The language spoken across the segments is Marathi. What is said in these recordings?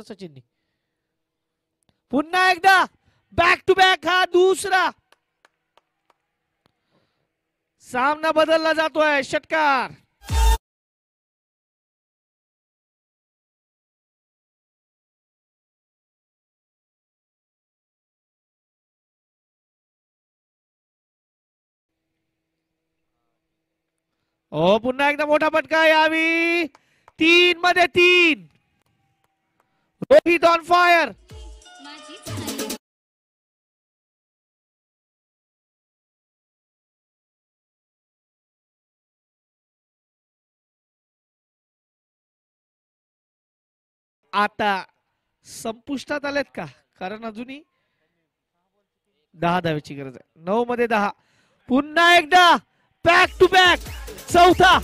सचिननी पुन्हा एकदा बॅक टू बॅक हा दुसरा सामना बदलला जातोय. षटकार ओ पुन्हा एकदा मोठा फटका यावी 3 मध्ये 3. Rohit on fire. आता संपुष्टात आलेत का? कारण अजूनही 10 धावेची गरज आहे. 9 मध्ये 10. पुन्हा एकदा बॅक टू बॅक चौथा.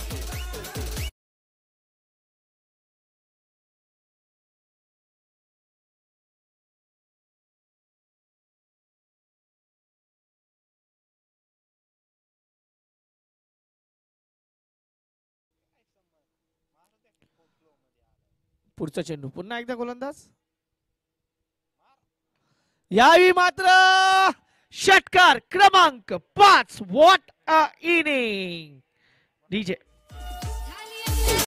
पुढचा चेंडू पुन्हा एकदा गोलंदाज यावी मात्र षटकार क्रमांक 5. What a inning DJ.